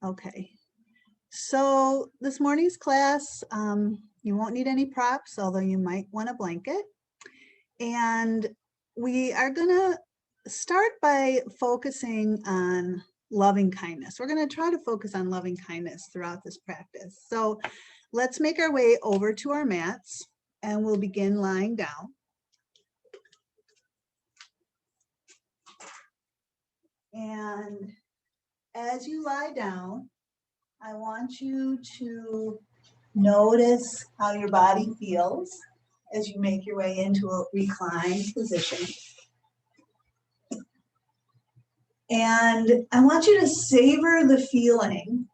Okay, so this morning's class, you won't need any props, although you might want a blanket. And we are gonna start by focusing on loving kindness. We're gonna try to focus on loving kindness throughout this practice. So let's make our way over to our mats and we'll begin lying down. And as you lie down, I want you to notice how your body feels as you make your way into a reclined position. And I want you to savor the feeling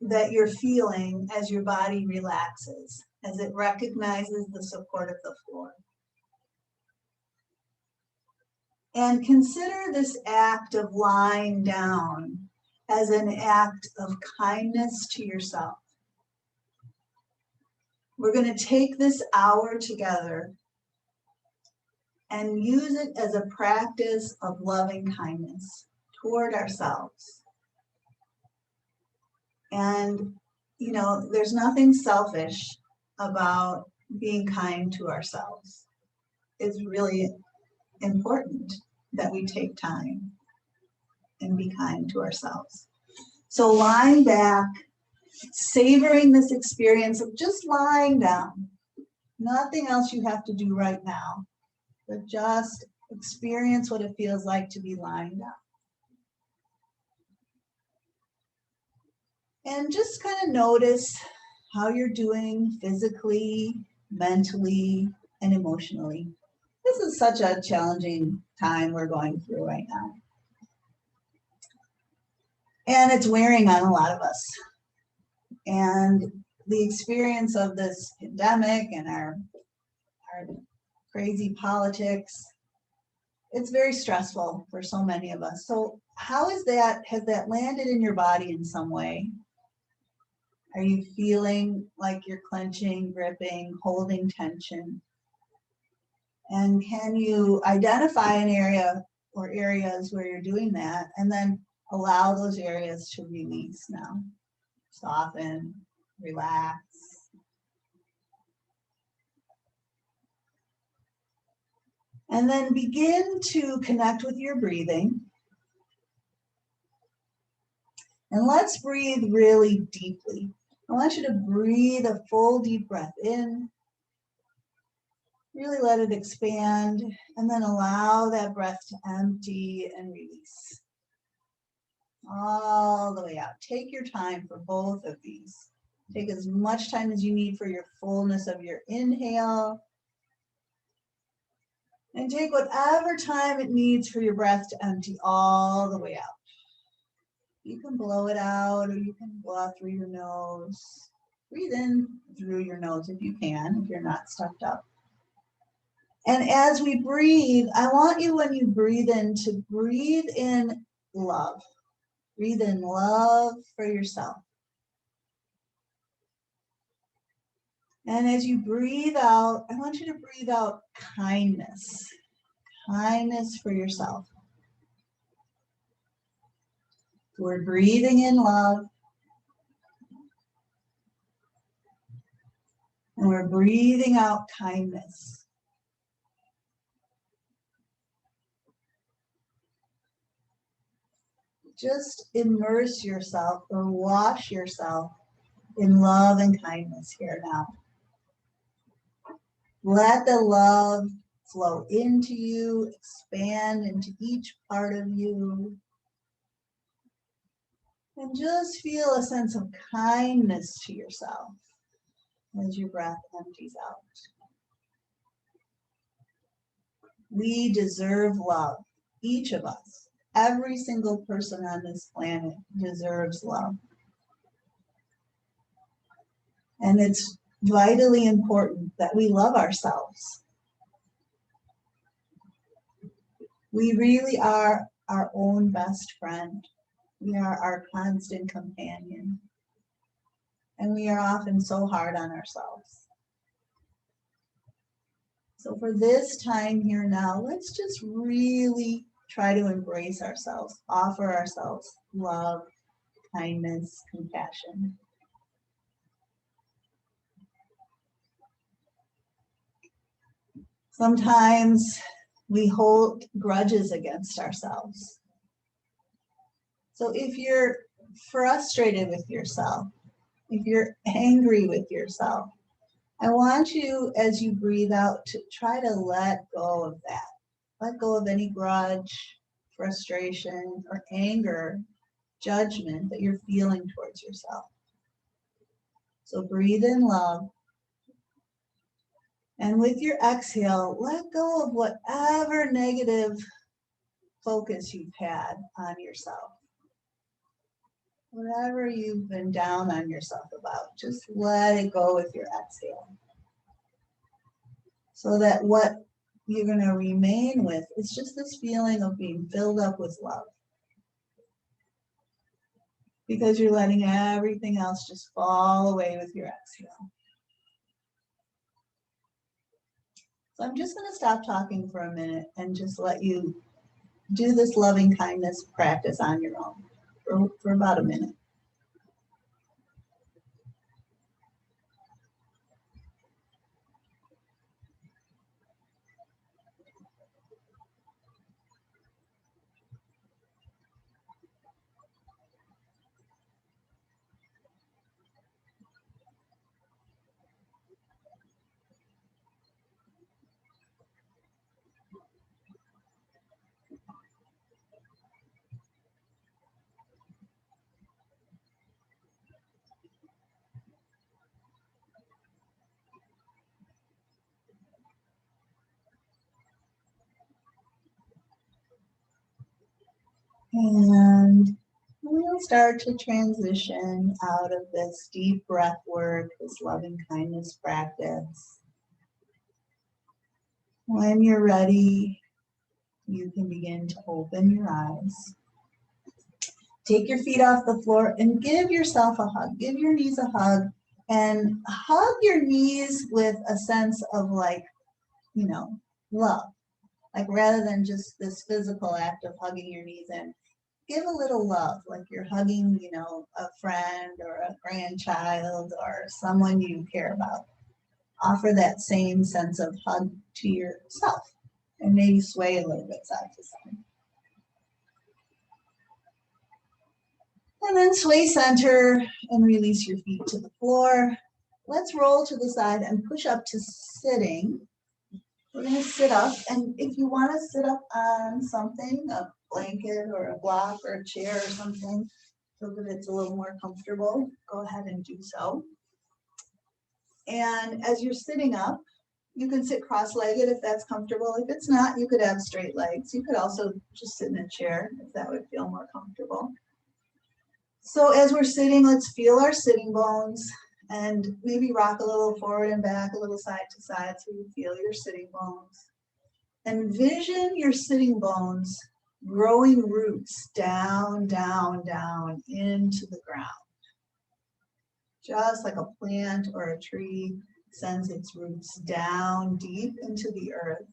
that you're feeling as your body relaxes, as it recognizes the support of the floor. And consider this act of lying down as an act of kindness to yourself. We're going to take this hour together and use it as a practice of loving kindness toward ourselves. And, you know, there's nothing selfish about being kind to ourselves. It's really important that we take time and be kind to ourselves. So lying back, savoring this experience of just lying down. Nothing else you have to do right now, but just experience what it feels like to be lying down. And just kind of notice how you're doing physically, mentally, and emotionally. This is such a challenging time we're going through right now. And it's wearing on a lot of us. And the experience of this pandemic and our crazy politics, it's very stressful for so many of us. So how is that, has that landed in your body in some way? Are you feeling like you're clenching, gripping, holding tension? And can you identify an area or areas where you're doing that and then allow those areas to release now? Soften, relax. And then begin to connect with your breathing. And let's breathe really deeply. I want you to breathe a full deep breath in. Really let it expand, and then allow that breath to empty and release. All the way out. Take your time for both of these. Take as much time as you need for your fullness of your inhale. And take whatever time it needs for your breath to empty all the way out. You can blow it out or you can blow out through your nose. Breathe in through your nose if you can, if you're not stuffed up. And as we breathe, I want you, when you breathe in, to breathe in love. Breathe in love for yourself. And as you breathe out, I want you to breathe out kindness. Kindness for yourself. So we're breathing in love. And we're breathing out kindness. Just immerse yourself or wash yourself in love and kindness here now. Let the love flow into you, expand into each part of you. And just feel a sense of kindness to yourself as your breath empties out. We deserve love, each of us. Every single person on this planet deserves love. And it's vitally important that we love ourselves. We really are our own best friend. We are our constant companion. And we are often so hard on ourselves. So for this time here now, let's just really try to embrace ourselves, offer ourselves love, kindness, compassion. Sometimes we hold grudges against ourselves. So if you're frustrated with yourself, if you're angry with yourself, I want you, as you breathe out, to try to let go of that. Let go of any grudge, frustration, or anger, judgment that you're feeling towards yourself. So breathe in love. And with your exhale, let go of whatever negative focus you've had on yourself. Whatever you've been down on yourself about, just let it go with your exhale. So that what you're going to remain with is just this feeling of being filled up with love. Because you're letting everything else just fall away with your exhale. So I'm just going to stop talking for a minute and just let you do this loving kindness practice on your own for about a minute. And we'll start to transition out of this deep breath work, this loving kindness practice. When you're ready, you can begin to open your eyes. Take your feet off the floor and give yourself a hug. Give your knees a hug and hug your knees with a sense of love. Like rather than just this physical act of hugging your knees in, give a little love, like you're hugging, a friend or a grandchild or someone you care about. Offer that same sense of hug to yourself and maybe sway a little bit side to side. And then sway center and release your feet to the floor. Let's roll to the side and push up to sitting. We're going to sit up, and if you want to sit up on something, a blanket or a block or a chair or something, so that it's a little more comfortable, go ahead and do so. And as you're sitting up, you can sit cross-legged if that's comfortable. If it's not, you could have straight legs. You could also just sit in a chair if that would feel more comfortable. So as we're sitting, let's feel our sitting bones and maybe rock a little forward and back, a little side to side so you feel your sitting bones. Envision your sitting bones growing roots down, down, down into the ground. Just like a plant or a tree sends its roots down deep into the earth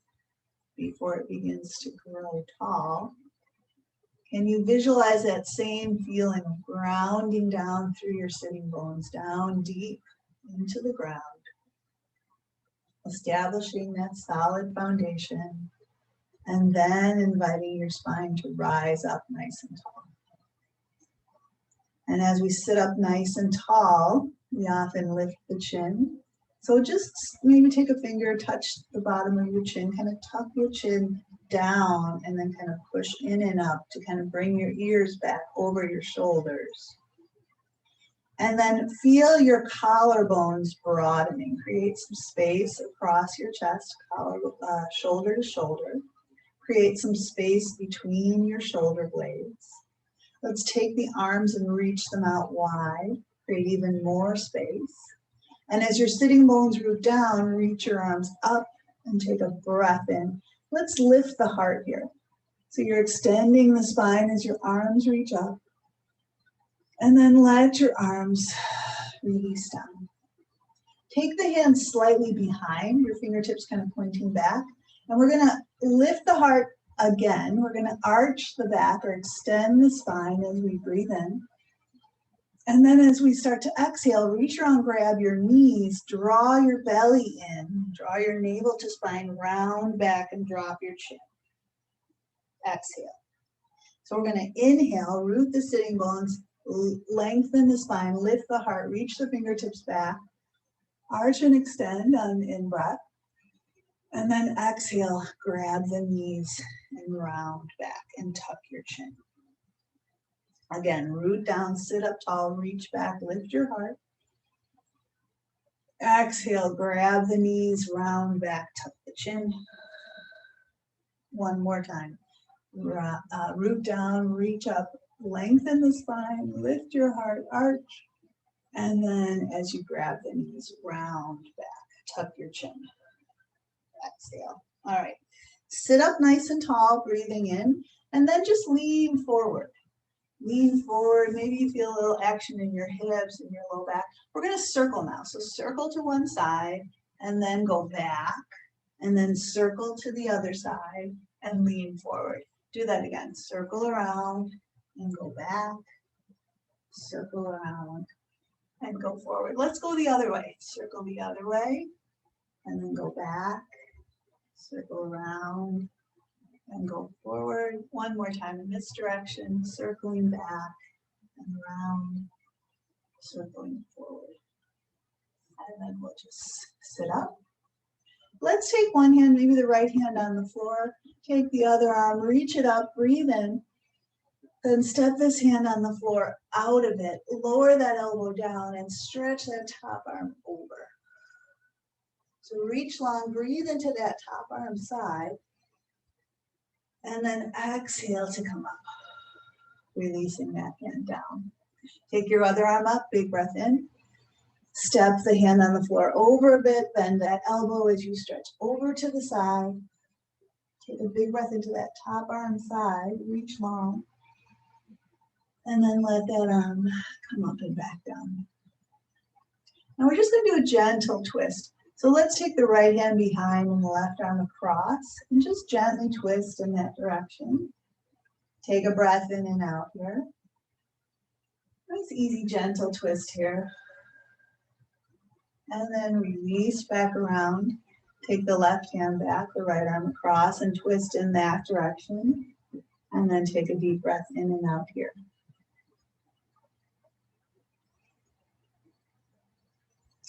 before it begins to grow tall. Can you visualize that same feeling of grounding down through your sitting bones, down deep into the ground, establishing that solid foundation, and then inviting your spine to rise up nice and tall. And as we sit up nice and tall, we often lift the chin. So just maybe take a finger, touch the bottom of your chin, kind of tuck your chin down and then kind of push in and up to kind of bring your ears back over your shoulders. And then feel your collarbones broadening. Create some space across your chest, shoulder to shoulder. Create some space between your shoulder blades. Let's take the arms and reach them out wide. Create even more space. And as your sitting bones root down, reach your arms up and take a breath in. Let's lift the heart here. So you're extending the spine as your arms reach up. And then let your arms release down. Take the hands slightly behind, your fingertips kind of pointing back. And we're going to lift the heart again. We're going to arch the back or extend the spine as we breathe in. And then as we start to exhale, reach around, grab your knees, draw your belly in, draw your navel to spine, round back and drop your chin. Exhale. So we're going to inhale, root the sitting bones, lengthen the spine, lift the heart, reach the fingertips back, arch and extend on in-breath. And then exhale, grab the knees and round back and tuck your chin. Again, root down, sit up tall, reach back, lift your heart. Exhale, grab the knees, round back, tuck the chin. One more time. Root down, reach up, lengthen the spine, lift your heart, arch. And then as you grab the knees, round back, tuck your chin. Exhale. All right. Sit up nice and tall, breathing in, and then just lean forward. Lean forward. Maybe you feel a little action in your hips and your low back. We're going to circle now. So circle to one side and then go back and then circle to the other side and lean forward. Do that again. Circle around and go back. Circle around and go forward. Let's go the other way. Circle the other way and then go back. Circle around and go forward. One more time in this direction, circling back and around, circling forward. And then we'll just sit up. Let's take one hand, maybe the right hand on the floor. Take the other arm, reach it up, breathe in. Then step this hand on the floor out of it. Lower that elbow down and stretch that top arm over. So reach long, breathe into that top arm side. And then exhale to come up, releasing that hand down. Take your other arm up, big breath in. Step the hand on the floor over a bit, bend that elbow as you stretch over to the side. Take a big breath into that top arm side, reach long. And then let that arm come up and back down. Now we're just going to do a gentle twist. So let's take the right hand behind and the left arm across and just gently twist in that direction. Take a breath in and out here. Nice, easy, gentle twist here. And then release back around. Take the left hand back, the right arm across and twist in that direction. And then take a deep breath in and out here.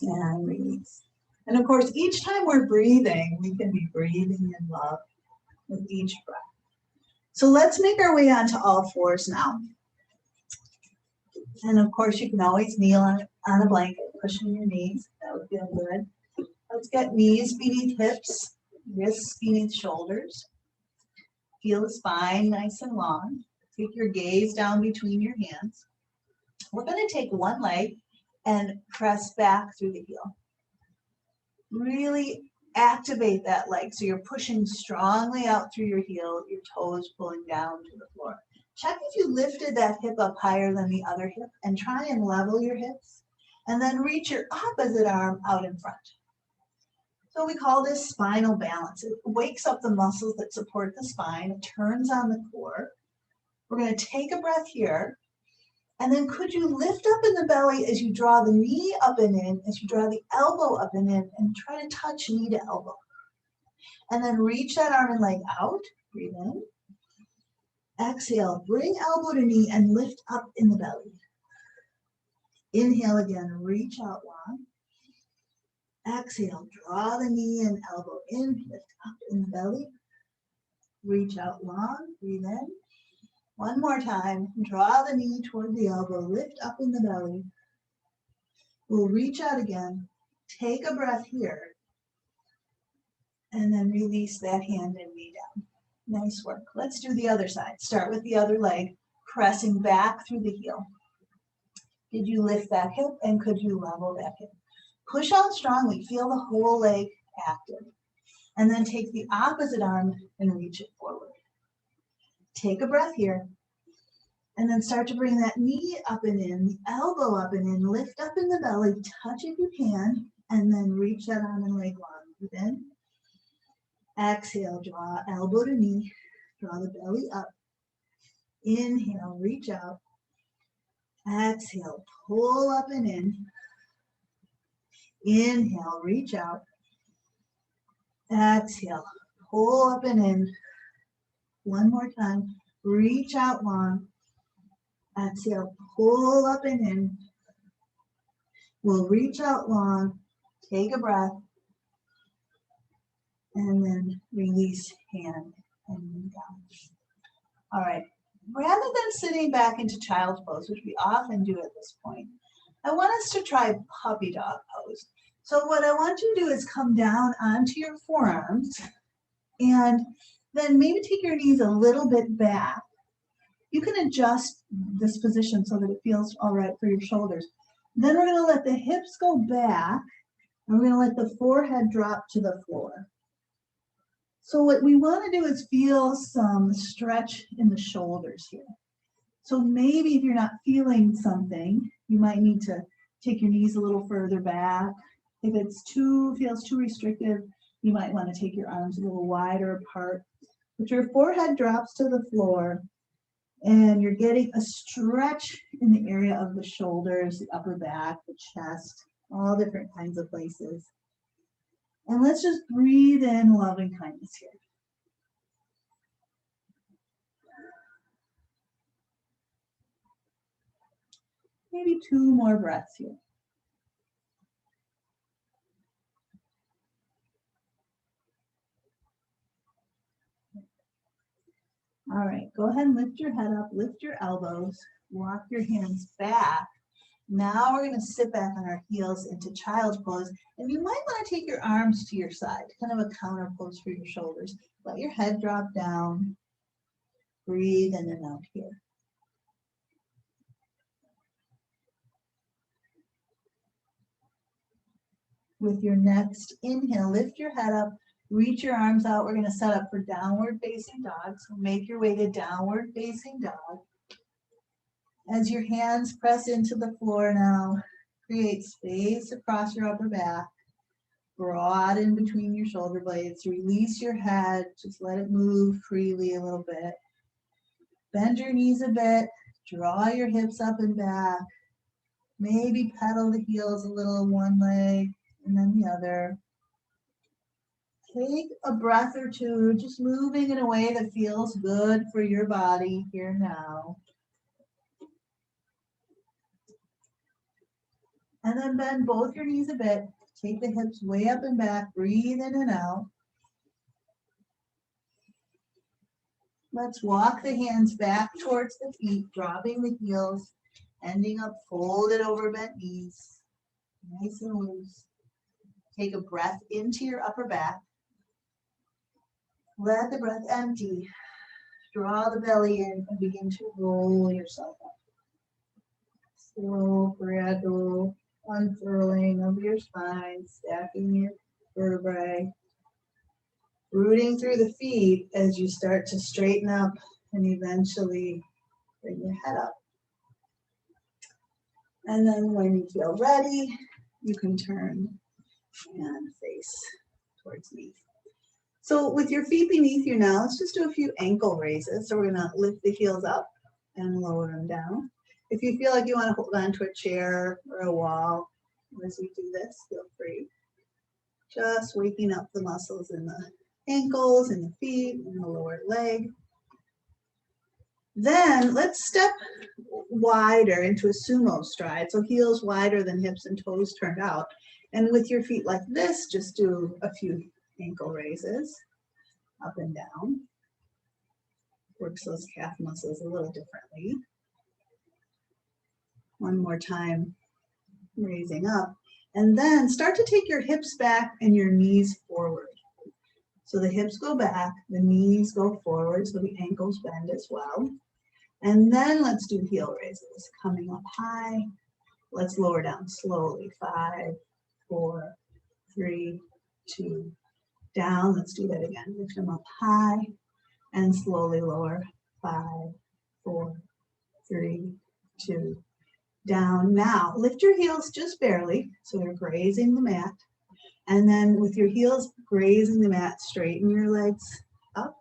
And release. And of course, each time we're breathing, we can be breathing in love with each breath. So let's make our way onto all fours now. And of course, you can always kneel on a blanket, pushing your knees. That would feel good. Let's get knees beneath hips, wrists beneath shoulders. Feel the spine nice and long. Take your gaze down between your hands. We're going to take one leg and press back through the heel. Really activate that leg. So you're pushing strongly out through your heel, your toes pulling down to the floor. Check if you lifted that hip up higher than the other hip and try and level your hips. And then reach your opposite arm out in front. So we call this spinal balance. It wakes up the muscles that support the spine. It turns on the core. We're going to take a breath here. And then could you lift up in the belly as you draw the knee up and in, as you draw the elbow up and in, and try to touch knee to elbow. And then reach that arm and leg out. Breathe in. Exhale, bring elbow to knee and lift up in the belly. Inhale again, reach out long. Exhale, draw the knee and elbow in, lift up in the belly. Reach out long, breathe in. One more time, draw the knee toward the elbow, lift up in the belly. We'll reach out again, take a breath here, and then release that hand and knee down. Nice work. Let's do the other side. Start with the other leg, pressing back through the heel. Did you lift that hip and could you level that hip? Push out strongly, feel the whole leg active. And then take the opposite arm and reach it forward. Take a breath here. And then start to bring that knee up and in, the elbow up and in, lift up in the belly, touch if you can, and then reach that arm and leg long. Breathe in. Exhale, draw elbow to knee, draw the belly up. Inhale, reach out. Exhale, pull up and in. Inhale, reach out. Exhale, pull up and in. One more time. Reach out long. Exhale, pull up and in. We'll reach out long. Take a breath. And then release hand and down. All right. Rather than sitting back into child's pose, which we often do at this point, I want us to try puppy dog pose. So what I want you to do is come down onto your forearms and then maybe take your knees a little bit back. You can adjust this position so that it feels all right for your shoulders. Then we're going to let the hips go back and we're going to let the forehead drop to the floor. So what we want to do is feel some stretch in the shoulders here. So maybe if you're not feeling something, you might need to take your knees a little further back. If it's feels too restrictive, you might want to take your arms a little wider apart. But your forehead drops to the floor and you're getting a stretch in the area of the shoulders, the upper back, the chest, all different kinds of places. And let's just breathe in love and kindness here. Maybe 2 more breaths here. All right, go ahead and lift your head up, lift your elbows, walk your hands back. Now we're going to sit back on our heels into child's pose. And you might want to take your arms to your side, kind of a counter pose for your shoulders. Let your head drop down. Breathe in and out here. With your next inhale, lift your head up, reach your arms out. We're going to set up for downward facing dog. So make your way to downward facing dog. As your hands press into the floor now, create space across your upper back. Broaden between your shoulder blades. Release your head. Just let it move freely a little bit. Bend your knees a bit. Draw your hips up and back. Maybe pedal the heels a little, one leg and then the other. Take a breath or two, just moving in a way that feels good for your body here now. And then bend both your knees a bit. Take the hips way up and back. Breathe in and out. Let's walk the hands back towards the feet, dropping the heels, ending up folded over bent knees. Nice and loose. Take a breath into your upper back. Let the breath empty. Draw the belly in and begin to roll yourself up. Slow, gradual unfurling of your spine, stacking your vertebrae. Rooting through the feet as you start to straighten up and eventually bring your head up. And then when you feel ready, you can turn and face towards me. So with your feet beneath you now, let's just do a few ankle raises. So we're going to lift the heels up and lower them down. If you feel like you want to hold on to a chair or a wall as we do this, feel free. Just waking up the muscles in the ankles and the feet and the lower leg. Then let's step wider into a sumo stride. So heels wider than hips and toes turned out. And with your feet like this, just do a few ankle raises up and down. Works those calf muscles a little differently. One more time, raising up. And then start to take your hips back and your knees forward. So the hips go back, the knees go forward, so the ankles bend as well. And then let's do heel raises. Coming up high, let's lower down slowly. 5, 4, 3, 2, down. Let's do that again. Lift them up high and slowly lower. 5, 4, 3, 2, down. Now lift your heels just barely, so they're grazing the mat. And then with your heels grazing the mat, straighten your legs up.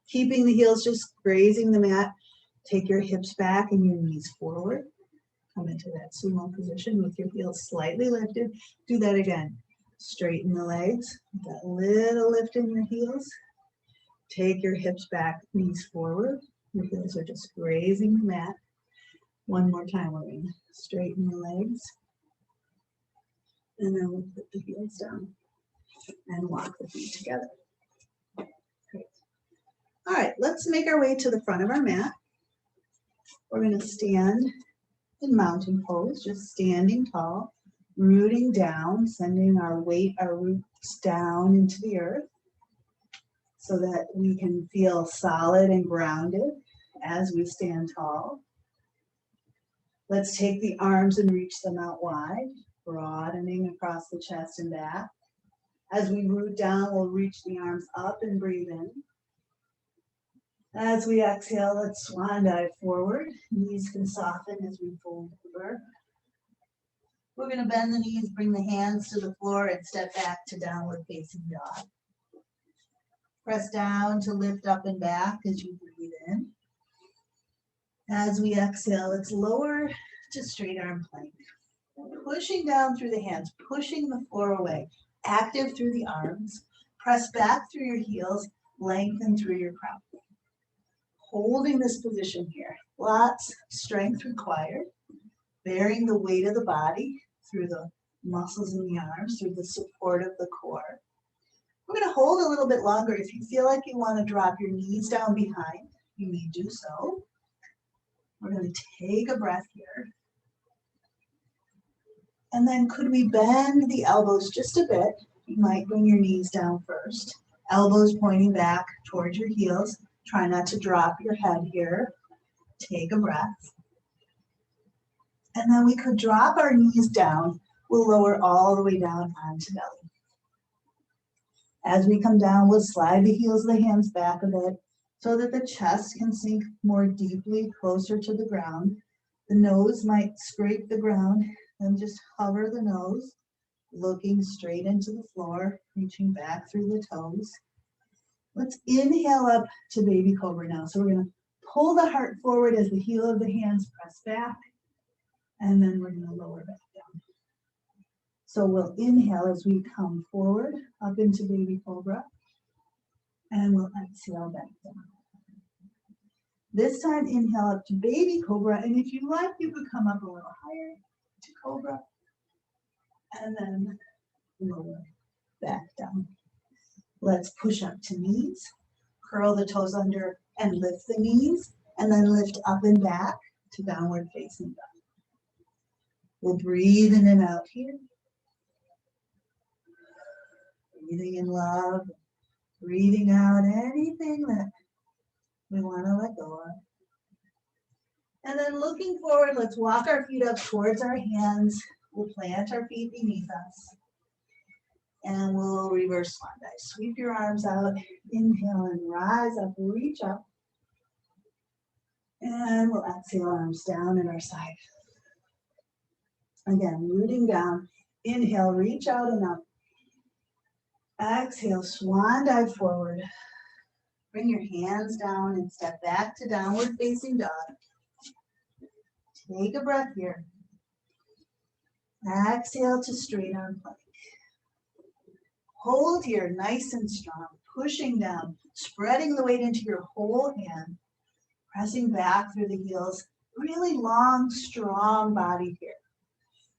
Keeping the heels just grazing the mat. Take your hips back and your knees forward. Come into that sumo position with your heels slightly lifted. Do that again. Straighten the legs. That little lift in your heels. Take your hips back, knees forward. Your heels are just grazing the mat. One more time, we're going to straighten the legs. And then we'll put the heels down and walk the feet together. Great. All right, let's make our way to the front of our mat. We're going to stand in mountain pose, just standing tall, rooting down, sending our weight, our roots down into the earth so that we can feel solid and grounded as we stand tall. Let's take the arms and reach them out wide, broadening across the chest and back. As we root down, we'll reach the arms up and breathe in. As we exhale, let's swan dive forward. Knees can soften as we fold over. We're going to bend the knees, bring the hands to the floor, and step back to downward facing dog. Press down to lift up and back as you breathe in. As we exhale, let's lower to straight arm plank. Pushing down through the hands, pushing the floor away. Active through the arms. Press back through your heels, lengthen through your crown. Holding this position here. Lots of strength required. Bearing the weight of the body through the muscles in the arms, through the support of the core. We're going to hold a little bit longer. If you feel like you want to drop your knees down behind, you may do so. We're going to take a breath here. And then could we bend the elbows just a bit? You might bring your knees down first. Elbows pointing back towards your heels. Try not to drop your head here. Take a breath. And then we could drop our knees down. We'll lower all the way down onto belly. As we come down, we'll slide the heels of the hands back a bit so that the chest can sink more deeply closer to the ground. The nose might scrape the ground and just hover the nose, looking straight into the floor, reaching back through the toes. Let's inhale up to baby cobra now. So we're going to pull the heart forward as the heel of the hands press back, and then we're going to lower back down. So we'll inhale as we come forward up into baby cobra, and we'll exhale back down. This time, inhale up to baby cobra, and if you like, you could come up a little higher to cobra, and then lower back down. Let's push up to knees, curl the toes under and lift the knees, and then lift up and back to downward facing dog. We'll breathe in and out here. Breathing in love, breathing out anything that we want to let go of. And then looking forward, let's walk our feet up towards our hands. We'll plant our feet beneath us. And we'll reverse swan dive. Sweep your arms out. Inhale and rise up, reach up. And we'll exhale, arms down at our side. Again, rooting down. Inhale, reach out and up. Exhale, swan dive forward. Bring your hands down and step back to downward facing dog. Take a breath here. Exhale to straight arm plank. Hold here, nice and strong, pushing down, spreading the weight into your whole hand, pressing back through the heels. Really long, strong body here.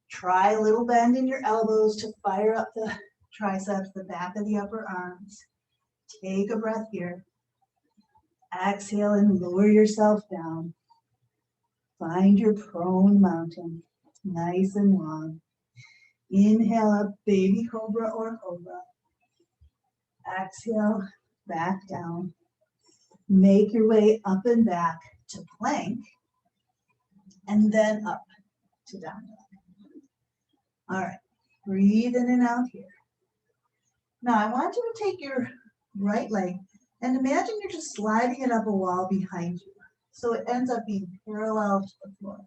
Try a little bend in your elbows to fire up the triceps, the back of the upper arms. Take a breath here. Exhale and lower yourself down. Find your prone mountain, nice and long. Inhale up, baby cobra or cobra. Exhale, back down. Make your way up and back to plank, and then up to down dog. All right, breathe in and out here. Now I want you to take your right leg and imagine you're just sliding it up a wall behind you. So it ends up being parallel to the floor.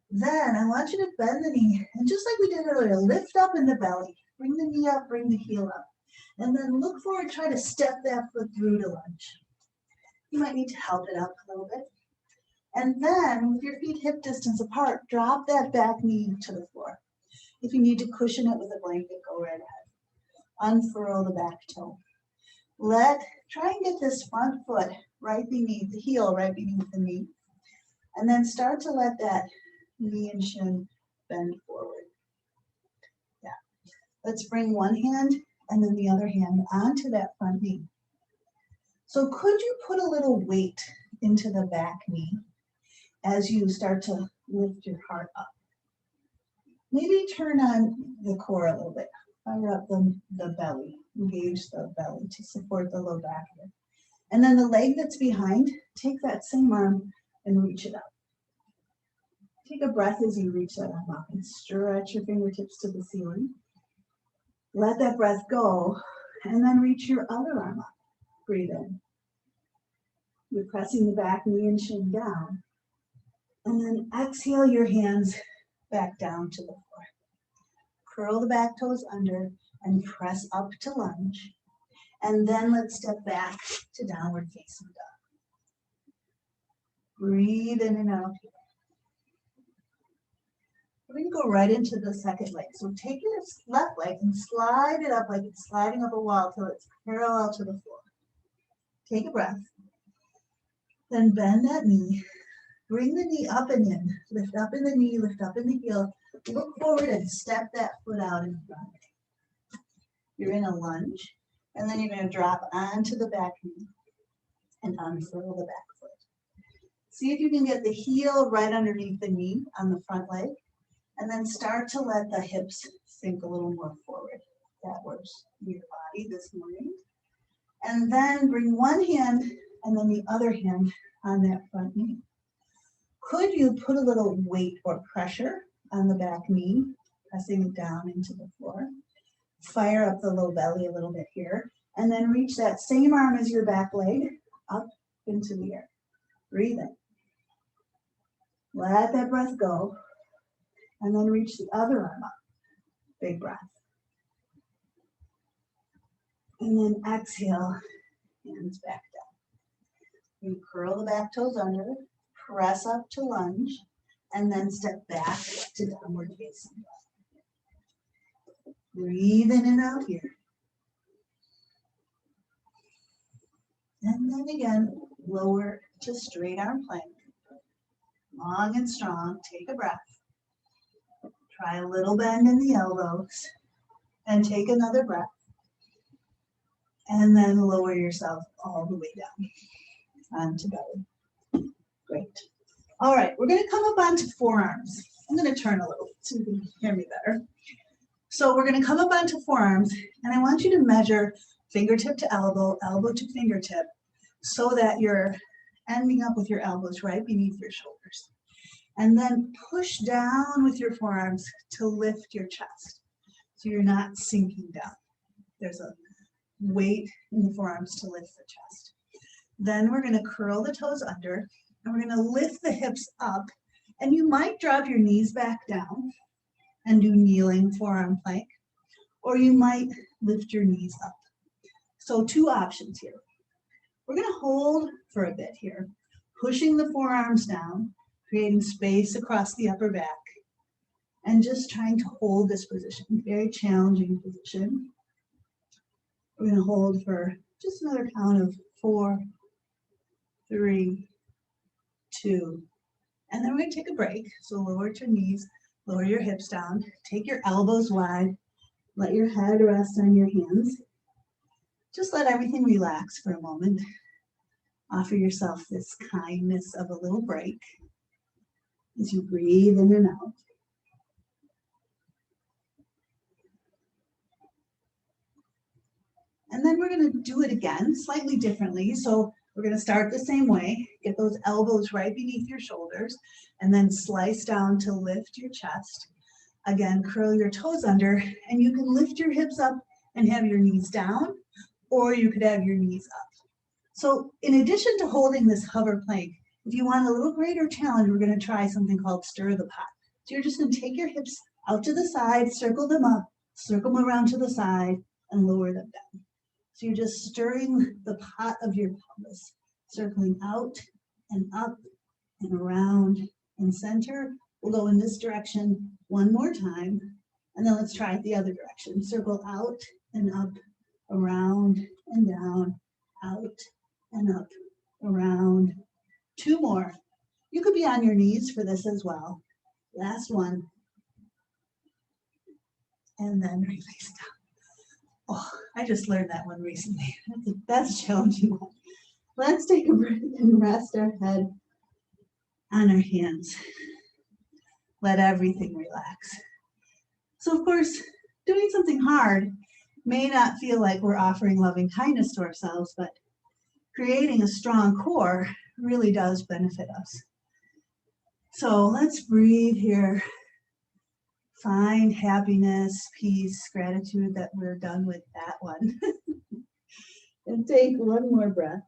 Then I want you to bend the knee, and just like we did earlier, lift up in the belly. Bring the knee up, bring the heel up. And then look forward, try to step that foot through to lunge. You might need to help it up a little bit. And then with your feet hip distance apart, drop that back knee to the floor. If you need to cushion it with a blanket, go right ahead. Unfurl the back toe. Try and get this front foot right beneath the heel, right beneath the knee. And then start to let that knee and shin bend forward. Yeah. Let's bring one hand and then the other hand onto that front knee. So could you put a little weight into the back knee as you start to lift your heart up? Maybe turn on the core a little bit. Fire up the belly. Engage the belly to support the low back here. And then the leg that's behind, take that same arm and reach it up. Take a breath as you reach that arm up and stretch your fingertips to the ceiling. Let that breath go and then reach your other arm up. Breathe in. You're pressing the back knee and shin down. And then exhale your hands back down to the floor. Curl the back toes under and press up to lunge. And then let's step back to downward facing dog. Breathe in and out here. We're going to go right into the second leg. So take your left leg and slide it up like it's sliding up a wall till it's parallel to the floor. Take a breath. Then bend that knee. Bring the knee up and in. Lift up in the knee, lift up in the heel. Look forward and step that foot out in front. You're in a lunge. And then you're going to drop onto the back knee and unfurl the back foot. See if you can get the heel right underneath the knee on the front leg. And then start to let the hips sink a little more forward. That works your body this morning. And then bring one hand and then the other hand on that front knee. Could you put a little weight or pressure on the back knee, pressing it down into the floor? Fire up the low belly a little bit here. And then reach that same arm as your back leg up into the air. Breathe in. Let that breath go. And then reach the other arm up. Big breath. And then exhale, hands back down. You curl the back toes under, press up to lunge, and then step back to downward facing dog. Breathe in and out here. And then again, lower to straight arm plank. Long and strong, take a breath. Try a little bend in the elbows and take another breath. And then lower yourself all the way down onto belly. Great. All right, we're going to come up onto forearms. I'm going to turn a little so you can hear me better. So we're going to come up onto forearms, and I want you to measure fingertip to elbow, elbow to fingertip, so that you're ending up with your elbows right beneath your shoulders. And then push down with your forearms to lift your chest, so you're not sinking down. There's a weight in the forearms to lift the chest. Then we're going to curl the toes under, and we're going to lift the hips up, and you might drop your knees back down and do kneeling forearm plank, or you might lift your knees up. So two options here. We're going to hold for a bit here, pushing the forearms down, creating space across the upper back, and just trying to hold this position. Very challenging position. We're going to hold for just another count of 4, 3, 2, and then we're going to take a break. So lower your knees, lower your hips down, take your elbows wide, let your head rest on your hands. Just let everything relax for a moment. Offer yourself this kindness of a little break as you breathe in and out. And then we're going to do it again, slightly differently. So we're going to start the same way. Get those elbows right beneath your shoulders, and then slice down to lift your chest. Again, curl your toes under, and you can lift your hips up and have your knees down, or you could have your knees up. So in addition to holding this hover plank, if you want a little greater challenge, we're going to try something called stir the pot. So you're just going to take your hips out to the side, circle them up, circle them around to the side, and lower them down. So you're just stirring the pot of your pelvis, circling out and up and around and center. We'll go in this direction one more time, and then let's try it the other direction. Circle out and up, around and down, out and up, around. Two more. You could be on your knees for this as well. Last one. And then release down. Oh, I just learned that one recently. That's a challenging one. Let's take a breath and rest our head on our hands. Let everything relax. So of course, doing something hard may not feel like we're offering loving kindness to ourselves, but creating a strong core really does benefit us. So let's breathe here. Find happiness, peace, gratitude that we're done with that one. And take one more breath.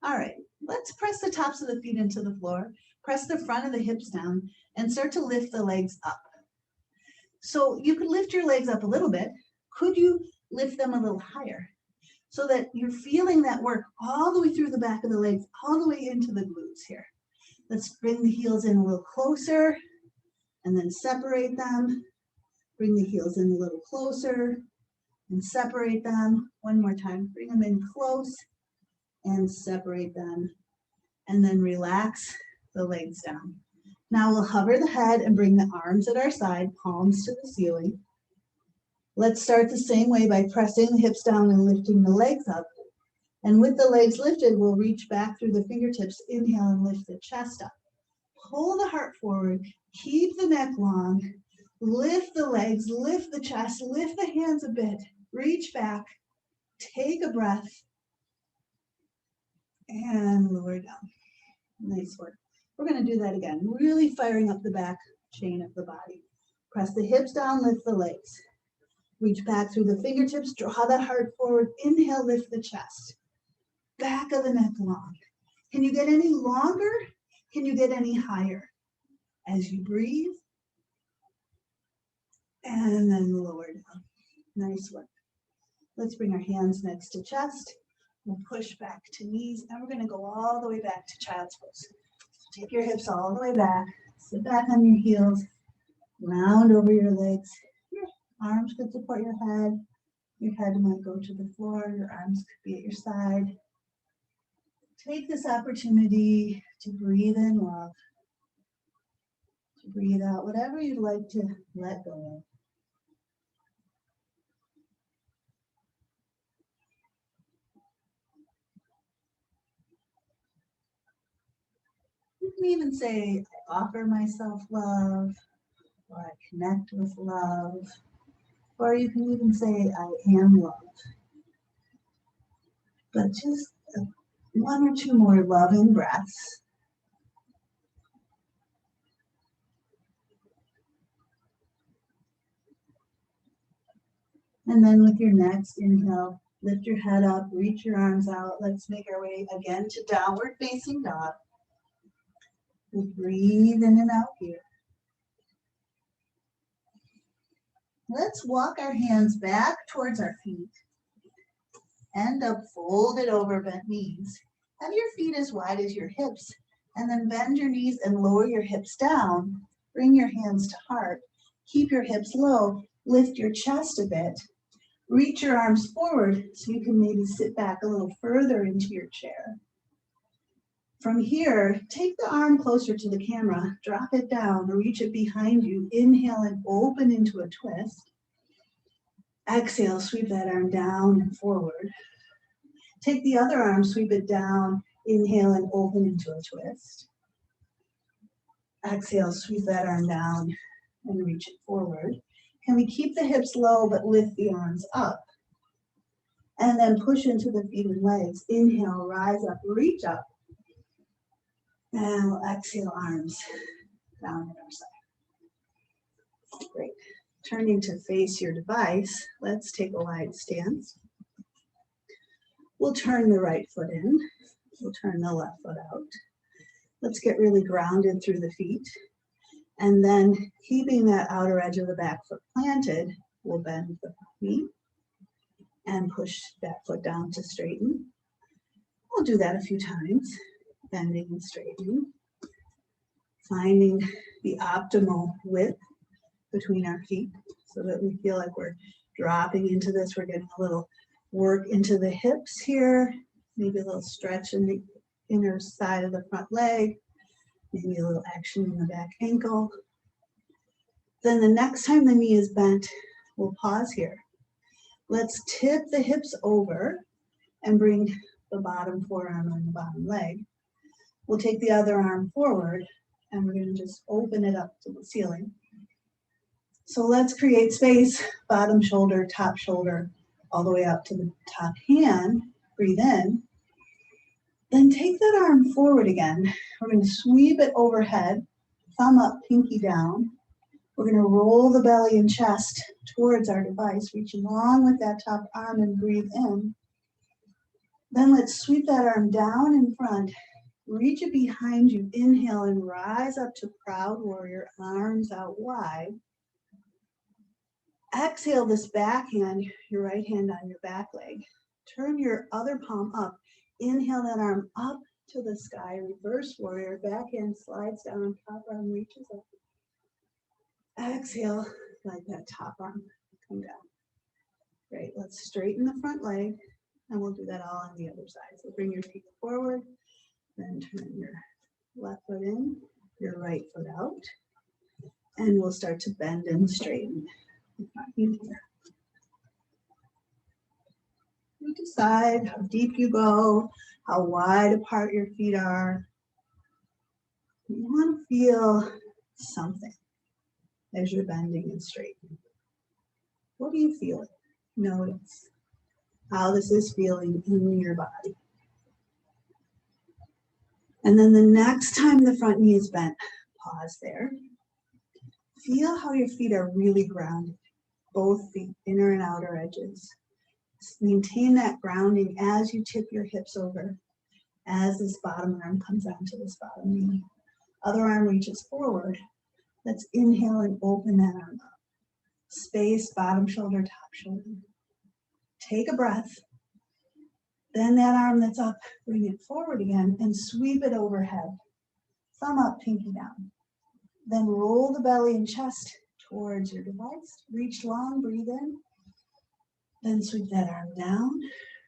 All right, let's press the tops of the feet into the floor, press the front of the hips down, and start to lift the legs up. So you could lift your legs up a little bit. Could you lift them a little higher? So that you're feeling that work all the way through the back of the legs, all the way into the glutes here. Let's bring the heels in a little closer, and then separate them. Bring the heels in a little closer, and separate them. One more time, bring them in close, and separate them, and then relax the legs down. Now we'll hover the head and bring the arms at our side, palms to the ceiling. Let's start the same way by pressing the hips down and lifting the legs up. And with the legs lifted, we'll reach back through the fingertips, inhale and lift the chest up. Pull the heart forward, keep the neck long, lift the legs, lift the chest, lift the hands a bit, reach back, take a breath, and lower down. Nice work. We're going to do that again, really firing up the back chain of the body. Press the hips down, lift the legs. Reach back through the fingertips, draw the heart forward, inhale, lift the chest. Back of the neck long. Can you get any longer? Can you get any higher? As you breathe, and then lower down. Nice work. Let's bring our hands next to chest. We'll push back to knees, and we're going to go all the way back to child's pose. Take your hips all the way back. Sit back on your heels. Round over your legs. Your arms could support your head. Your head might go to the floor. Your arms could be at your side. Take this opportunity to breathe in love. To breathe out whatever you'd like to let go of. You can even say, I offer myself love, or I connect with love, or you can even say, I am love. But just one or two more loving breaths. And then with your next inhale, lift your head up, reach your arms out. Let's make our way again to downward facing dog. We'll breathe in and out here. Let's walk our hands back towards our feet. End up folded over, bent knees. Have your feet as wide as your hips, and then bend your knees and lower your hips down. Bring your hands to heart. Keep your hips low. Lift your chest a bit. Reach your arms forward so you can maybe sit back a little further into your chair. From here, take the arm closer to the camera, drop it down, reach it behind you, inhale and open into a twist. Exhale, sweep that arm down and forward. Take the other arm, sweep it down, inhale and open into a twist. Exhale, sweep that arm down and reach it forward. Can we keep the hips low but lift the arms up? And then push into the feet and legs. Inhale, rise up, reach up. And we'll exhale, arms down at our side. Great. Turning to face your device, let's take a wide stance. We'll turn the right foot in. We'll turn the left foot out. Let's get really grounded through the feet. And then keeping that outer edge of the back foot planted, we'll bend the knee and push that foot down to straighten. We'll do that a few times, bending and straightening, finding the optimal width between our feet so that we feel like we're dropping into this. We're getting a little work into the hips here, maybe a little stretch in the inner side of the front leg, maybe a little action in the back ankle. Then the next time the knee is bent, we'll pause here. Let's tip the hips over and bring the bottom forearm on the bottom leg. We'll take the other arm forward and we're going to just open it up to the ceiling. So let's create space, bottom shoulder, top shoulder, all the way up to the top hand. Breathe in. Then take that arm forward again. We're going to sweep it overhead, thumb up, pinky down. We're going to roll the belly and chest towards our device, reach along with that top arm and breathe in. Then let's sweep that arm down in front, reach it behind you, inhale and rise up to proud warrior, arms out wide. Exhale this back hand, your right hand on your back leg. Turn your other palm up. Inhale that arm up to the sky, reverse warrior, back hand slides down, top arm reaches up. Exhale, let that top arm come down. Great, let's straighten the front leg, and we'll do that all on the other side. So bring your feet forward, then turn your left foot in, your right foot out, and we'll start to bend and straighten the front knee here. You decide how deep you go, how wide apart your feet are. You want to feel something as you're bending and straightening. What do you feel? Notice how this is feeling in your body. And then the next time the front knee is bent, pause there. Feel how your feet are really grounded, both feet, inner and outer edges. Maintain that grounding as you tip your hips over, as this bottom arm comes onto this bottom knee. Other arm reaches forward. Let's inhale and open that arm up. Space, bottom shoulder, top shoulder. Take a breath. Then that arm that's up, bring it forward again and sweep it overhead. Thumb up, pinky down. Then roll the belly and chest towards your device. Reach long, breathe in. Then sweep that arm down,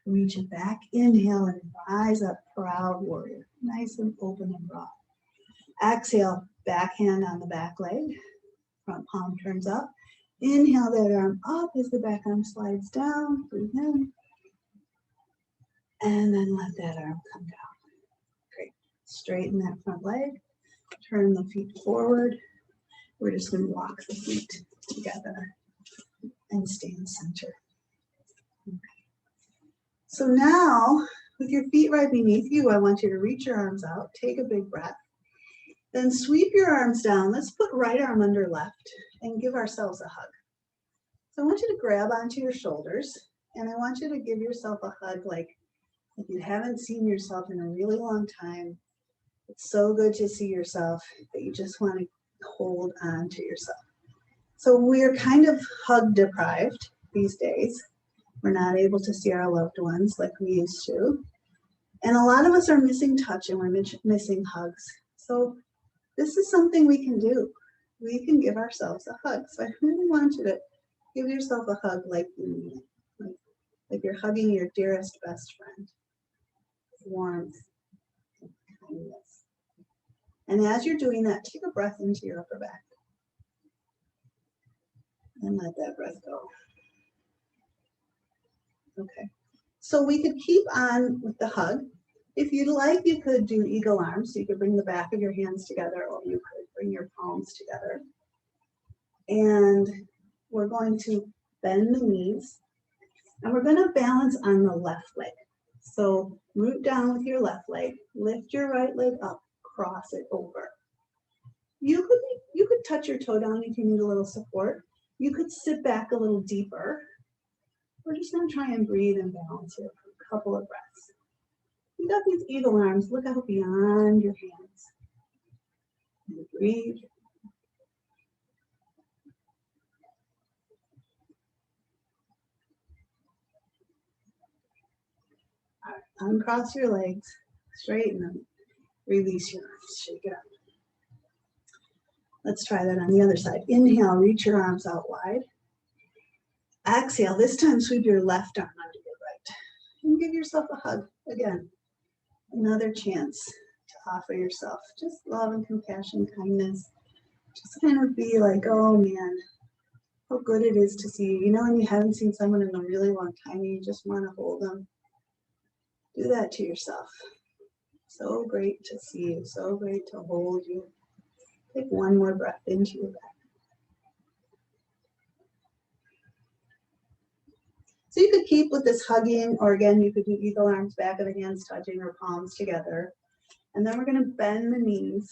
reach it back. Inhale and rise up, proud warrior. Nice and open and broad. Exhale, back hand on the back leg. Front palm turns up. Inhale that arm up as the back arm slides down. Breathe in. And then let that arm come down. Great. Straighten that front leg. Turn the feet forward. We're just going to walk the feet together and stay in center. Okay. So now, with your feet right beneath you, I want you to reach your arms out. Take a big breath. Then sweep your arms down. Let's put right arm under left and give ourselves a hug. So I want you to grab onto your shoulders, and I want you to give yourself a hug like if you haven't seen yourself in a really long time. It's so good to see yourself that you just want to hold on to yourself. So we're kind of hug deprived these days. We're not able to see our loved ones like we used to. And a lot of us are missing touch and we're missing hugs. So this is something we can do. We can give ourselves a hug. So I really want you to give yourself a hug like you mean it. Like you're hugging your dearest best friend. Warmth and kindness. And as you're doing that, take a breath into your upper back. And let that breath go. Okay. So we could keep on with the hug. If you'd like, you could do eagle arms. So you could bring the back of your hands together, or you could bring your palms together. And we're going to bend the knees. And we're going to balance on the left leg. So root down with your left leg. Lift your right leg up. Cross it over. You could touch your toe down if you need a little support. You could sit back a little deeper. We're just going to try and breathe and balance here for a couple of breaths. You got these eagle arms. Look out beyond your hands. And breathe. All right, Uncross your legs, straighten them, release your arms, shake it up. Let's try that on the other side. Inhale, reach your arms out wide. Exhale, this time sweep your left arm under your right. And give yourself a hug again. Another chance to offer yourself just love and compassion, kindness. Just kind of be like, oh man, how good it is to see you. You know when you haven't seen someone in a really long time and you just want to hold them? Do that to yourself. So great to see you, so great to hold you. Take one more breath into your back. So you could keep with this hugging, or again, you could do eagle arms, back of the hands touching, or palms together. And then we're going to bend the knees,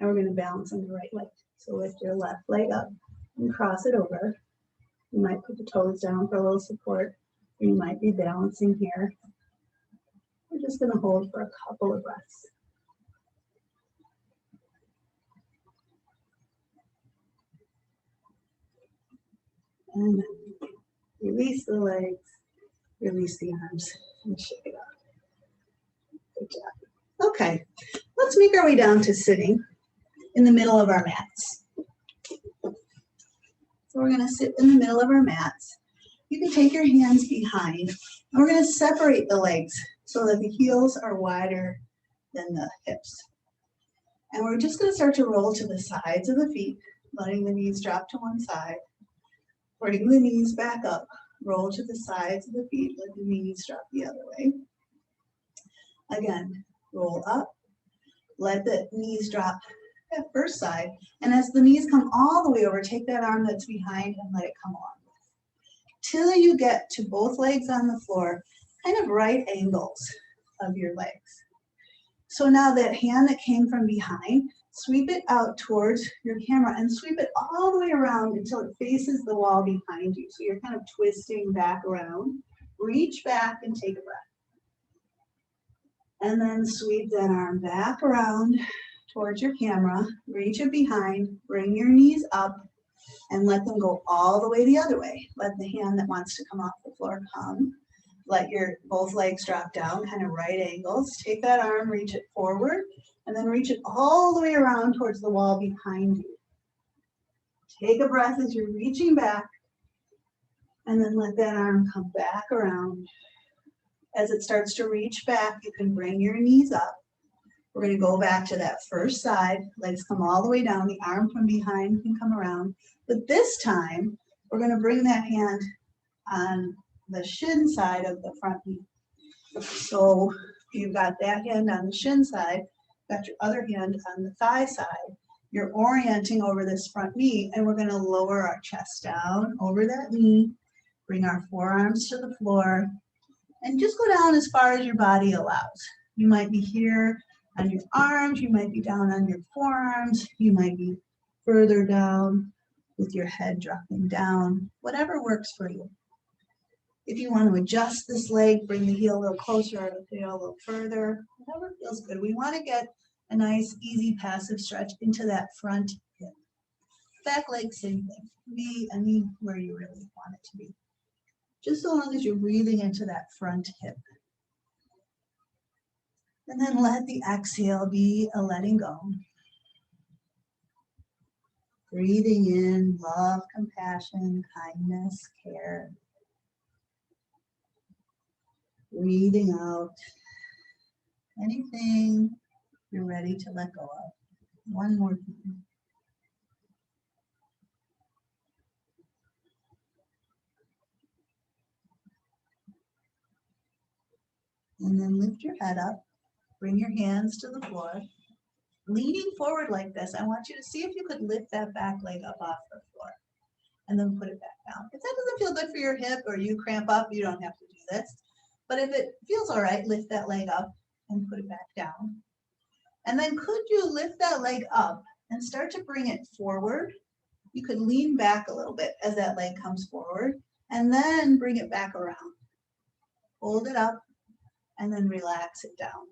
and we're going to balance on the right leg. So lift your left leg up and cross it over. You might put the toes down for a little support, or you might be balancing here. We're just going to hold for a couple of breaths. And then release the legs, release the arms, and shake it up. Good job. Okay, let's make our way down to sitting in the middle of our mats. So we're going to sit in the middle of our mats. You can take your hands behind, and we're going to separate the legs so that the heels are wider than the hips. And we're just going to start to roll to the sides of the feet, letting the knees drop to one side. Bring the knees back up, roll to the sides of the feet, let the knees drop the other way. Again, roll up, let the knees drop that first side, and as the knees come all the way over, take that arm that's behind and let it come along. Till you get to both legs on the floor, kind of right angles of your legs. So now that hand that came from behind, sweep it out towards your camera and sweep it all the way around until it faces the wall behind you. So you're kind of twisting back around. Reach back and take a breath. And then sweep that arm back around towards your camera. Reach it behind, bring your knees up, and let them go all the way the other way. Let the hand that wants to come off the floor come. Let your both legs drop down, kind of right angles. Take that arm, reach it forward, and then reach it all the way around towards the wall behind you. Take a breath as you're reaching back, and then let that arm come back around. As it starts to reach back, you can bring your knees up. We're going to go back to that first side. Legs come all the way down. The arm from behind can come around. But this time, we're going to bring that hand on the shin side of the front knee. So you've got that hand on the shin side, got your other hand on the thigh side. You're orienting over this front knee, and we're going to lower our chest down over that knee, bring our forearms to the floor, and just go down as far as your body allows. You might be here on your arms, you might be down on your forearms, you might be further down with your head dropping down, whatever works for you. If you want to adjust this leg, bring the heel a little closer or the tail a little further, whatever feels good. We want to get a nice, easy, passive stretch into that front hip. Back leg, same thing. Be anywhere you really want it to be. Just so long as you're breathing into that front hip. And then let the exhale be a letting go. Breathing in love, compassion, kindness, care. Breathing out anything you're ready to let go of. One more time. And then lift your head up. Bring your hands to the floor. Leaning forward like this, I want you to see if you could lift that back leg up off the floor. And then put it back down. If that doesn't feel good for your hip or you cramp up, you don't have to do this. But if it feels all right, lift that leg up and put it back down. And then could you lift that leg up and start to bring it forward? You could lean back a little bit as that leg comes forward and then bring it back around. Hold it up and then relax it down.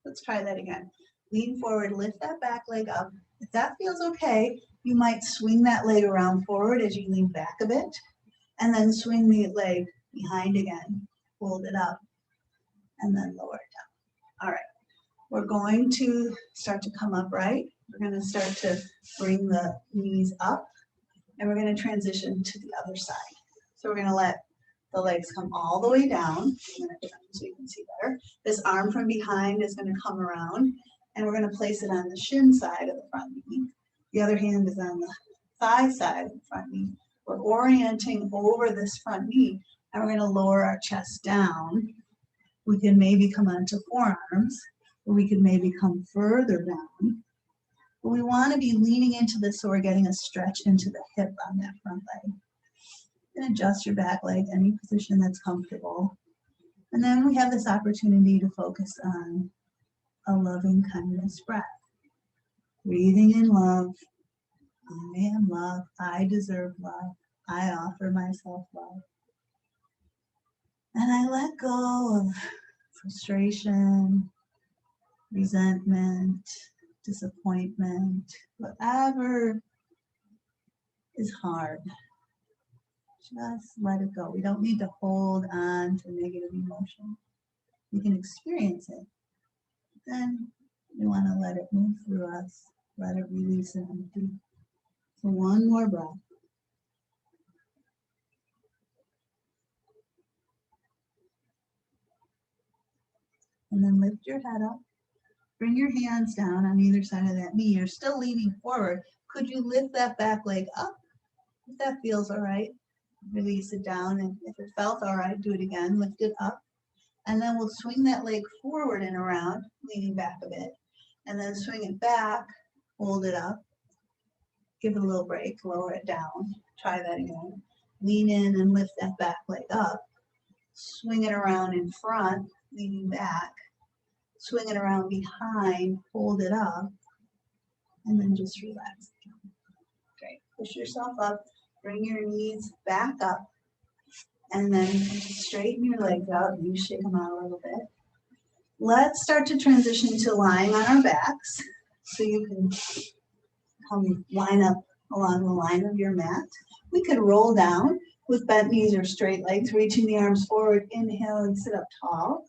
Let's try that again. Lean forward, lift that back leg up. If that feels okay, you might swing that leg around forward as you lean back a bit and then swing the leg behind again. Hold it up. and then lower it down. All right, we're going to start to come upright. We're going to start to bring the knees up, and we're going to transition to the other side. So we're going to let the legs come all the way down. I'm going to turn so you can see better. This arm from behind is going to come around, and we're going to place it on the shin side of the front knee. The other hand is on the thigh side of the front knee. We're orienting over this front knee, and we're going to lower our chest down. We can maybe come onto forearms, or we could maybe come further down. But we want to be leaning into this so we're getting a stretch into the hip on that front leg. And adjust your back leg, any position that's comfortable. And then we have this opportunity to focus on a loving kindness breath. Breathing in love. I am love. I deserve love. I offer myself love. And I let go of frustration, resentment, disappointment, whatever is hard. Just let it go. We don't need to hold on to negative emotion. We can experience it. Then we want to let it move through us. Let it release and empty. So one more breath. And then lift your head up. Bring your hands down on either side of that knee. You're still leaning forward. Could you lift that back leg up? If that feels all right, release it down. And if it felt all right, do it again. Lift it up. And then we'll swing that leg forward and around, leaning back a bit. And then swing it back, hold it up. Give it a little break, lower it down. Try that again. Lean in and lift that back leg up. Swing it around in front, leaning back. Swing it around behind, hold it up. And then just relax. Great. Push yourself up. Bring your knees back up. And then straighten your legs out. You shake them out a little bit. Let's start to transition to lying on our backs. So you can come line up along the line of your mat. We could roll down with bent knees or straight legs, reaching the arms forward. Inhale and sit up tall.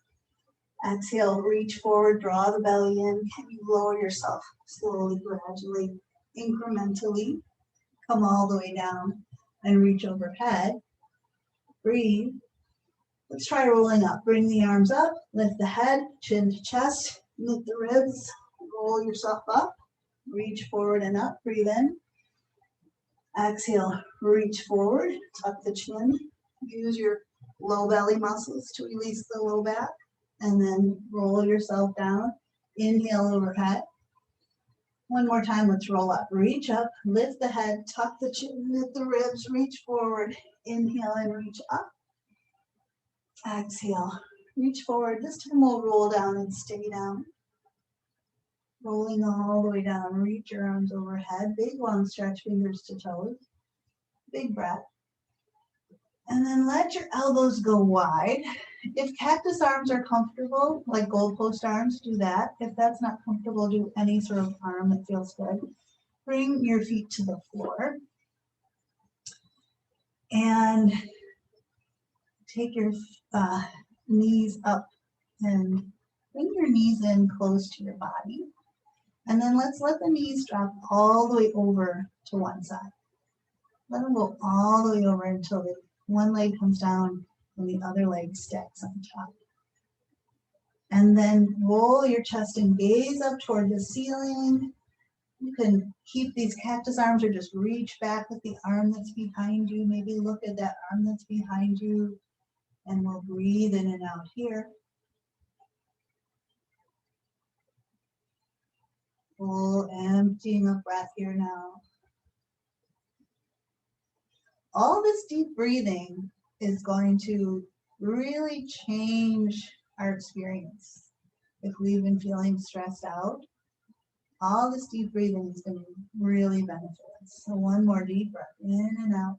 Exhale, reach forward, draw the belly in. Can you lower yourself slowly, gradually, incrementally? Come all the way down and reach overhead. Breathe. Let's try rolling up. Bring the arms up, lift the head, chin to chest, lift the ribs, roll yourself up, reach forward and up, breathe in. Exhale, reach forward, tuck the chin, use your low belly muscles to release the low back, and then roll yourself down. Inhale overhead. One more time, let's roll up. Reach up, lift the head, tuck the chin, lift the ribs, reach forward. Inhale and reach up. Exhale, reach forward. This time we'll roll down and stay down. Rolling all the way down. Reach your arms overhead. Big long stretch, fingers to toes. Big breath. And then let your elbows go wide. If cactus arms are comfortable, like goalpost arms, do that. If that's not comfortable, do any sort of arm that feels good. Bring your feet to the floor. And take your knees up and bring your knees in close to your body. And then let's let the knees drop all the way over to one side. Let them go all the way over until one leg comes down and the other leg stacks on top. And then roll your chest and gaze up toward the ceiling. You can keep these cactus arms or just reach back with the arm that's behind you. Maybe look at that arm that's behind you. And we'll breathe in and out here. Full emptying of breath here now. All this deep breathing is going to really change our experience. If we've been feeling stressed out, all this deep breathing is going to really benefit us. So one more deep breath in and out.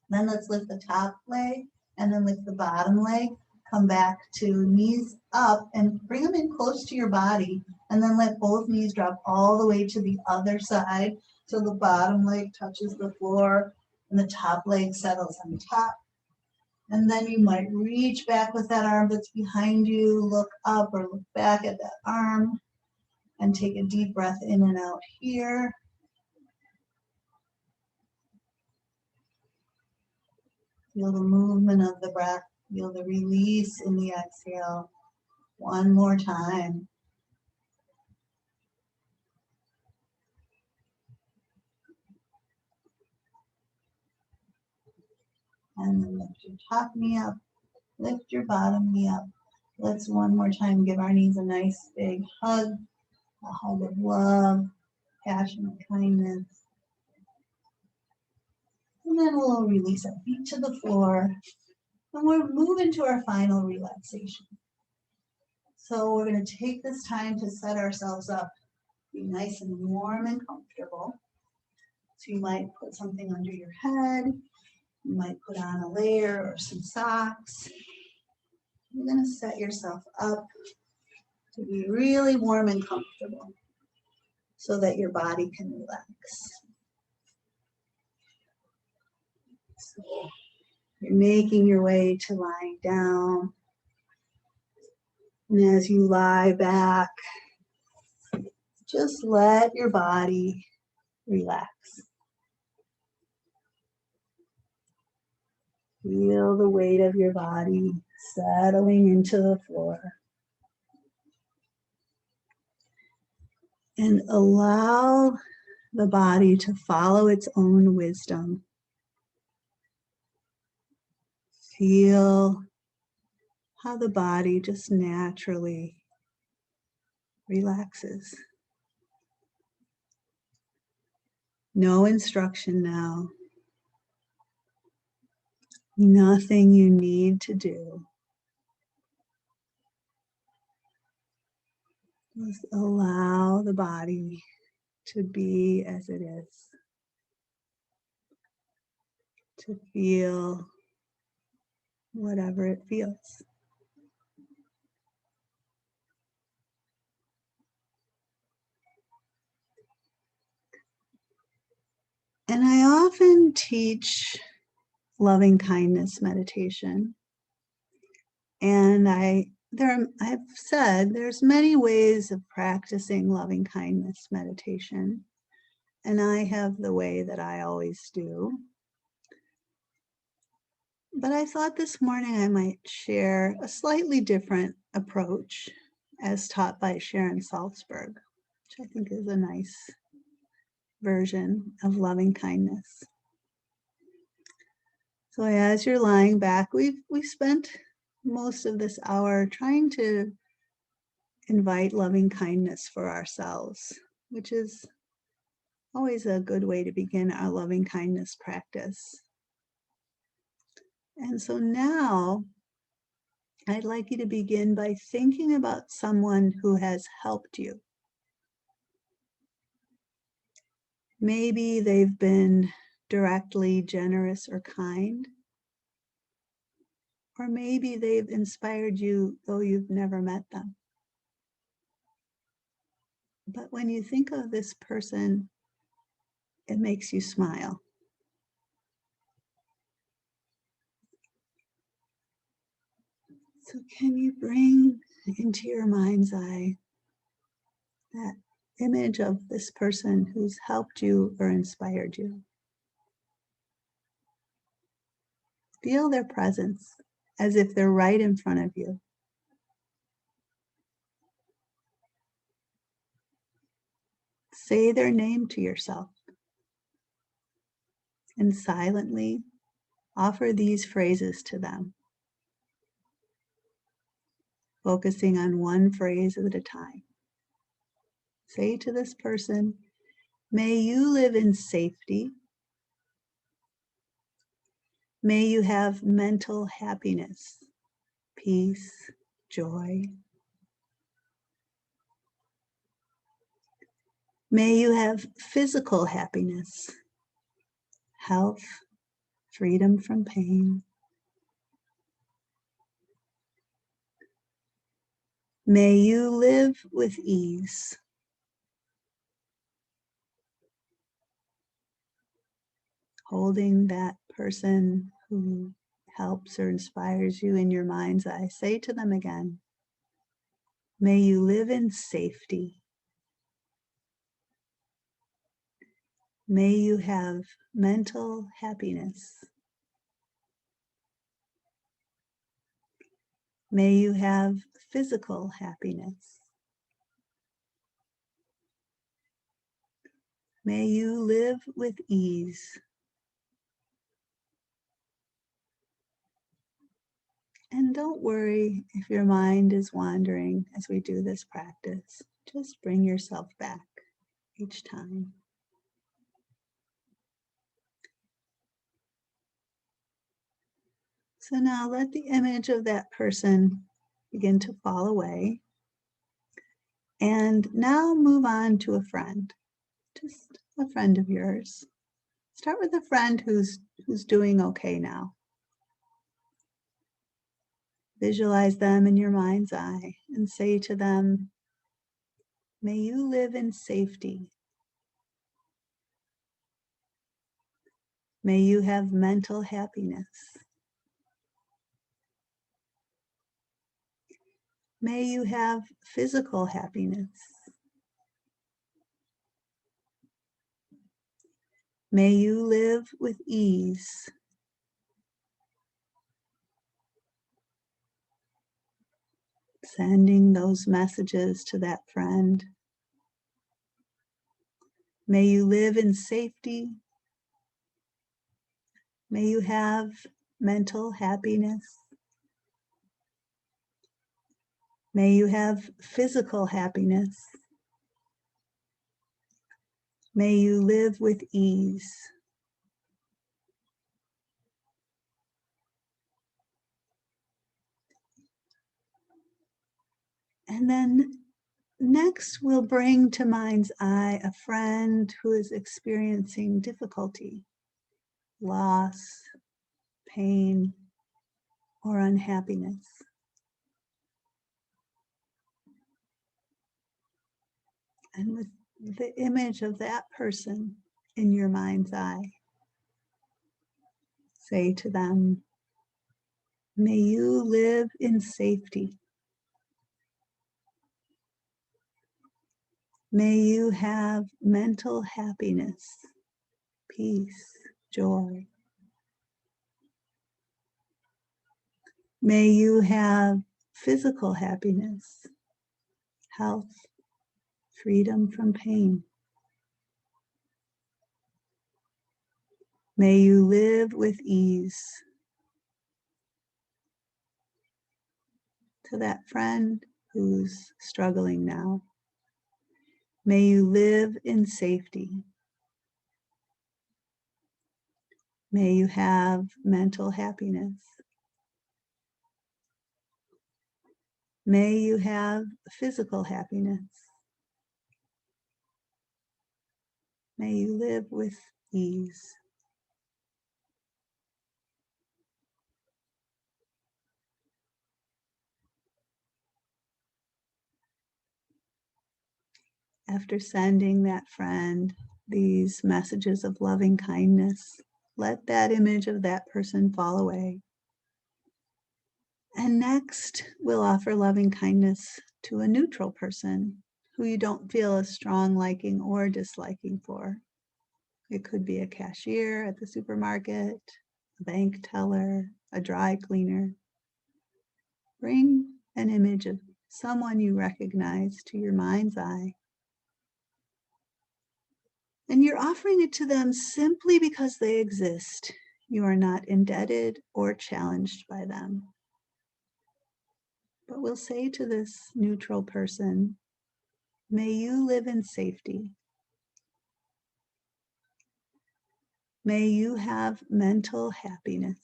Then let's lift the top leg and then lift the bottom leg. Come back to knees up and bring them in close to your body. And then let both knees drop all the way to the other side. So the bottom leg touches the floor and the top leg settles on top. And then you might reach back with that arm that's behind you, look up or look back at that arm, and take a deep breath in and out here. Feel the movement of the breath, feel the release in the exhale. One more time. And then lift your top knee up, lift your bottom knee up. Let's one more time give our knees a nice big hug, a hug of love, passion, and kindness. And then we'll release our feet to the floor. And we'll move into our final relaxation. So we're going to take this time to set ourselves up, be nice and warm and comfortable. So you might put something under your head. You might put on a layer or some socks. You're going to set yourself up to be really warm and comfortable so that your body can relax. So you're making your way to lying down. And as you lie back, just let your body relax. Feel the weight of your body settling into the floor. And allow the body to follow its own wisdom. Feel how the body just naturally relaxes. No instruction now. Nothing you need to do. Just allow the body to be as it is. To feel whatever it feels. And I often teach loving kindness meditation. And I've said there's many ways of practicing loving kindness meditation. And I have the way that I always do. But I thought this morning I might share a slightly different approach as taught by Sharon Salzberg, which I think is a nice version of loving kindness. So as you're lying back, we spent most of this hour trying to invite loving kindness for ourselves, which is always a good way to begin our loving kindness practice. And so now I'd like you to begin by thinking about someone who has helped you. Maybe they've been directly generous or kind, or maybe they've inspired you though you've never met them. But when you think of this person, it makes you smile. So can you bring into your mind's eye that image of this person who's helped you or inspired you? Feel their presence as if they're right in front of you. Say their name to yourself and silently offer these phrases to them, focusing on one phrase at a time. Say to this person, may you live in safety. May you have mental happiness, peace, joy. May you have physical happiness, health, freedom from pain. May you live with ease. holding that person who helps or inspires you in your mind's eye, say to them again, may you live in safety. May you have mental happiness. May you have physical happiness. May you live with ease. And don't worry if your mind is wandering as we do this practice. Just bring yourself back each time. So now let the image of that person begin to fall away. And now move on to a friend, just a friend of yours. Start with a friend who's doing okay now. Visualize them in your mind's eye and say to them, may you live in safety. May you have mental happiness. May you have physical happiness. May you live with ease. Sending those messages to that friend. May you live in safety. May you have mental happiness. May you have physical happiness. May you live with ease. And then next we'll bring to mind's eye a friend who is experiencing difficulty, loss, pain, or unhappiness. And with the image of that person in your mind's eye, say to them, may you live in safety. May you have mental happiness, peace, joy. May you have physical happiness, health, freedom from pain. May you live with ease. To that friend who's struggling now, may you live in safety. May you have mental happiness. May you have physical happiness. May you live with ease. After sending that friend these messages of loving kindness, let that image of that person fall away. And next, we'll offer loving kindness to a neutral person who you don't feel a strong liking or disliking for. It could be a cashier at the supermarket, a bank teller, a dry cleaner. Bring an image of someone you recognize to your mind's eye. And you're offering it to them simply because they exist. You are not indebted or challenged by them. But we'll say to this neutral person, may you live in safety. May you have mental happiness.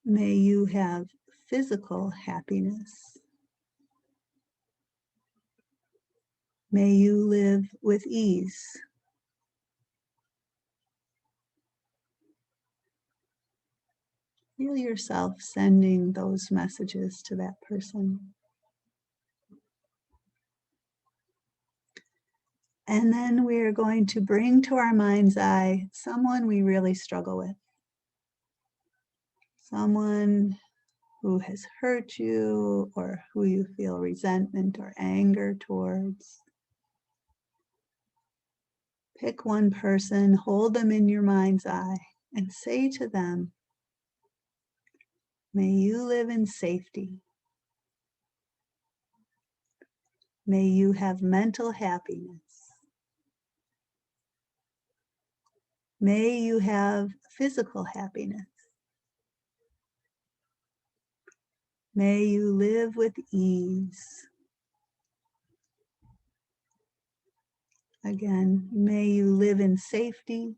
May you have physical happiness. May you live with ease. Feel yourself sending those messages to that person. And then we're going to bring to our mind's eye someone we really struggle with. Someone who has hurt you or who you feel resentment or anger towards. Pick one person, hold them in your mind's eye, and say to them, may you live in safety. May you have mental happiness. May you have physical happiness. May you live with ease. Again, may you live in safety.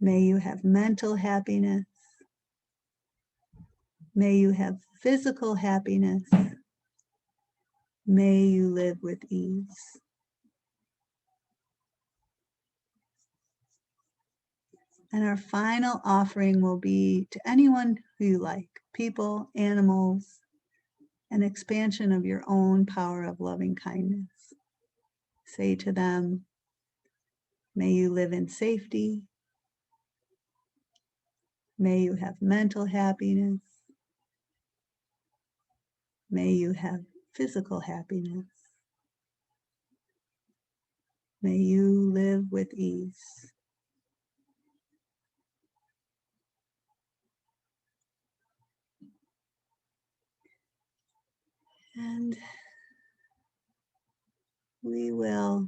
May you have mental happiness. May you have physical happiness. May you live with ease. And our final offering will be to anyone who you like, people, animals, an expansion of your own power of loving kindness. Say to them, may you live in safety. May you have mental happiness. May you have physical happiness. May you live with ease. And we will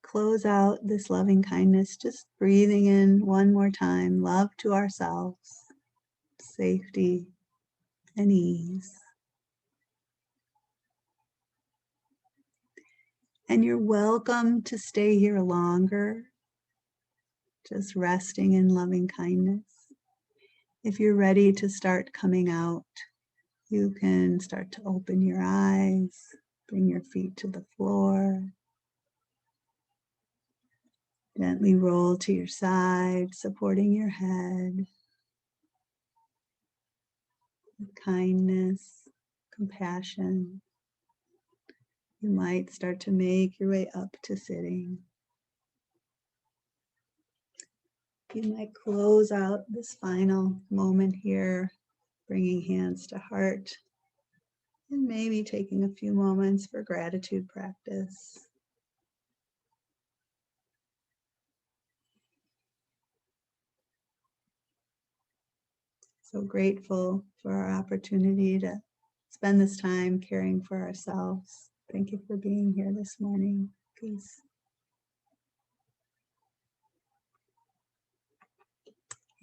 close out this loving kindness, just breathing in one more time, love to ourselves, safety and ease. And you're welcome to stay here longer, just resting in loving kindness. If you're ready to start coming out, you can start to open your eyes, bring your feet to the floor. Gently roll to your side, supporting your head. With kindness, compassion. You might start to make your way up to sitting. You might close out this final moment here, bringing hands to heart, and maybe taking a few moments for gratitude practice. So grateful for our opportunity to spend this time caring for ourselves. Thank you for being here this morning. Peace.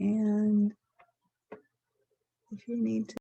And if you need to